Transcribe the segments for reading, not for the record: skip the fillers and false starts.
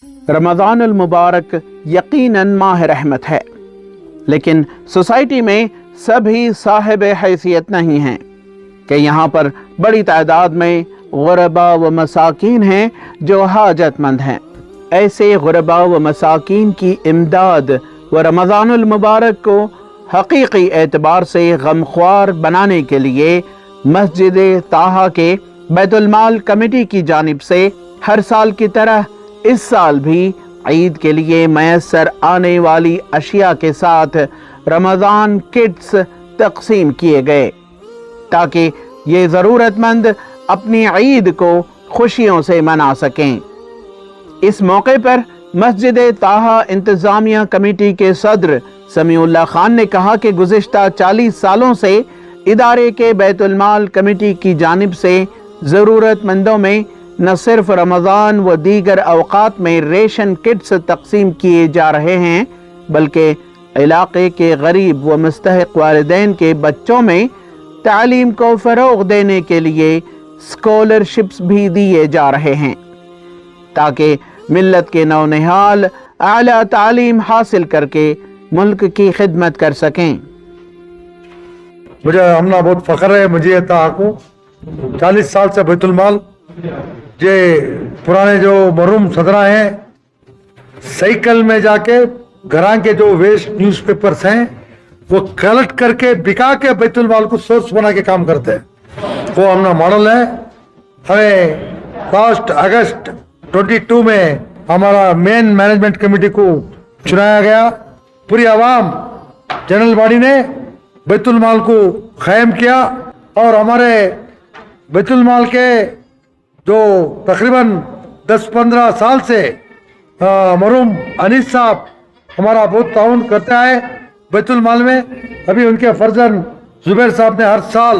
رمضان المبارک یقیناً ماہ رحمت ہے، لیکن سوسائٹی میں سبھی صاحب حیثیت نہیں ہیں کہ یہاں پر بڑی تعداد میں غرباء و مساکین ہیں جو حاجت مند ہیں۔ ایسے غرباء و مساکین کی امداد و رمضان المبارک کو حقیقی اعتبار سے غمخوار بنانے کے لیے مسجد طٰہٰ کے بیت المال کمیٹی کی جانب سے ہر سال کی طرح اس سال بھی عید کے لیے میسر آنے والی اشیاء کے ساتھ رمضان کٹس تقسیم کیے گئے تاکہ یہ ضرورت مند اپنی عید کو خوشیوں سے منا سکیں۔ اس موقع پر مسجد طٰہٰ انتظامیہ کمیٹی کے صدر سمیع اللہ خان نے کہا کہ گزشتہ 40 سالوں سے ادارے کے بیت المال کمیٹی کی جانب سے ضرورت مندوں میں نہ صرف رمضان و دیگر اوقات میں ریشن کٹس تقسیم کیے جا رہے ہیں بلکہ علاقے کے غریب و مستحق والدین کے بچوں میں تعلیم کو فروغ دینے کے لیے اسکالرشپس بھی دیے جا رہے ہیں تاکہ ملت کے نونہال اعلیٰ تعلیم حاصل کر کے ملک کی خدمت کر سکیں۔ مجھے ہمنا بہت فخر ہے مسجد طٰہٰ کو 40 سال سے بیت المال یہ پرانے جو مرحوم صدرہ ہیں سائیکل میں جا کے گھراں کے جو ویسٹ نیوز پیپرز ہیں وہ کلیکٹ کر کے بکا کے بیت المال کو سورس بنا کے کام کرتے ہیں، وہ ہمنا ماڈل ہے۔ ہمیں لاسٹ اگست 22 میں ہمارا مین مینجمنٹ کمیٹی کو چنایا گیا، پوری عوام جنرل باڈی نے بیت المال کو قائم کیا اور ہمارے بیت المال کے جو تقریباً 10-15 سال سے مرحوم انیس صاحب ہمارا بہت تعاون کرتا ہے بیت المال میں۔ ابھی ان کے فرزند زبیر صاحب نے ہر سال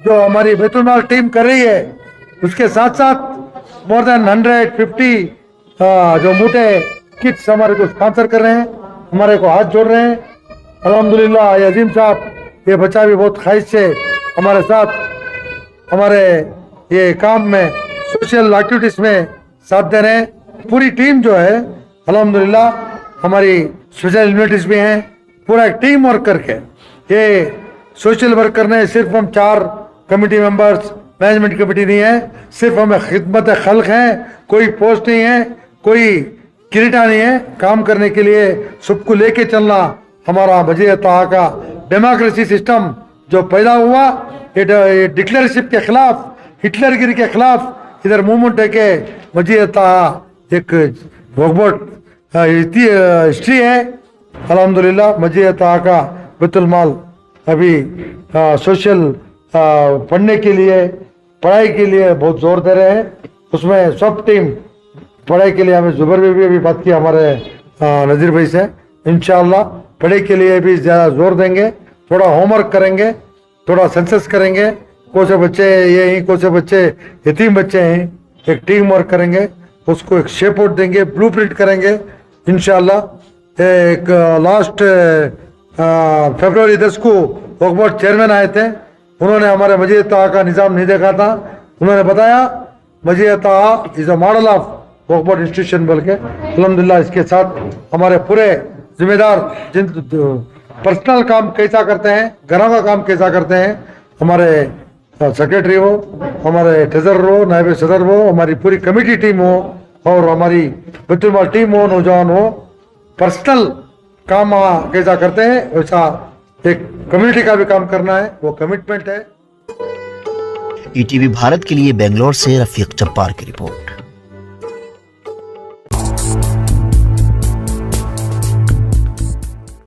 جو ہماری بیت المال ٹیم کر رہی ہے اس کے ساتھ ساتھ more than 150 جو موٹے کٹس ہمارے کو اسپانسر کر رہے ہیں، ہمارے کو ہاتھ جوڑ رہے ہیں۔ الحمدللہ یہ عظیم صاحب یہ بچہ بھی بہت خواہش سے ہمارے ساتھ ہمارے یہ کام میں سوشل ایکٹیویٹیز میں ساتھ دے رہے ہیں۔ پوری ٹیم جو ہے الحمدللہ ہماری سوشل یونٹیز بھی ہیں، پورا ایک ٹیم ورک کر کے یہ سوشل ورک کرنے صرف ہم 4 کمیٹی ممبرز مینجمنٹ کمیٹی نہیں ہے، صرف ہمیں خدمت خلق ہیں، کوئی پوسٹ نہیں ہے، کوئی کریٹا نہیں ہے، کام کرنے کے لیے سب کو لے کے چلنا ہمارا مسجد طٰہٰ کا ڈیموکریسی سسٹم جو پیدا ہوا یہ ڈکلیئرشپ کے خلاف ہٹلر گری کے خلاف ادھر موومنٹ ہے کہ مسجد طٰہٰ ایک بہت ہسٹری ہے۔ الحمدللہ مسجد طٰہٰ کا بیت المال ابھی سوشل پڑھنے کے لیے پڑھائی کے لیے بہت زور دے رہے ہیں، اس میں سب ٹیم پڑھائی کے لیے ہمیں زبر بھی ابھی بات کی ہمارے نذیر بھائی سے، انشاءاللہ پڑھائی کے لیے بھی زیادہ زور دیں گے، تھوڑا ہوم ورک کریں گے، تھوڑا سینسس کریں گے، کون سے بچے یہ ہیں کون سے بچے یتیم بچے ہیں، ایک ٹیم ورک کریں گے، اس کو ایک شیپ آؤٹ دیں گے، بلو پرنٹ کریں گے انشاءاللہ۔ ایک لاسٹ فیبروری 10 کو وقف چیئرمین آئے تھے، انہوں نے ہمارے مسجد طٰہٰ کا نظام نہیں دیکھا تھا، انہوں نے بتایا مسجد طٰہٰ از اے ماڈل آف وقف بورڈ انسٹیٹیوشن بول کے۔ الحمدللہ اس کے ساتھ ہمارے پورے ذمہ دار جن پرسنل کام کیسا کرتے ہیں، گھروں کا کام کیسا کرتے ہیں، ہمارے سیکریٹری ہو، ہمارے ٹریزرر ہو، نائب صدر ہو، ہماری پوری کمیٹی ٹیم ہو اور ہماری بیت المال ٹیم ہو، نوجوان ہو، پرسنل کام کیسا کرتے ہیں ویسا ایک کمیونٹی کا بھی کام کرنا ہے، وہ کمٹمنٹ ہے۔ ETV بھارت کے لیے بنگلور سے رفیق جبار کی رپورٹ۔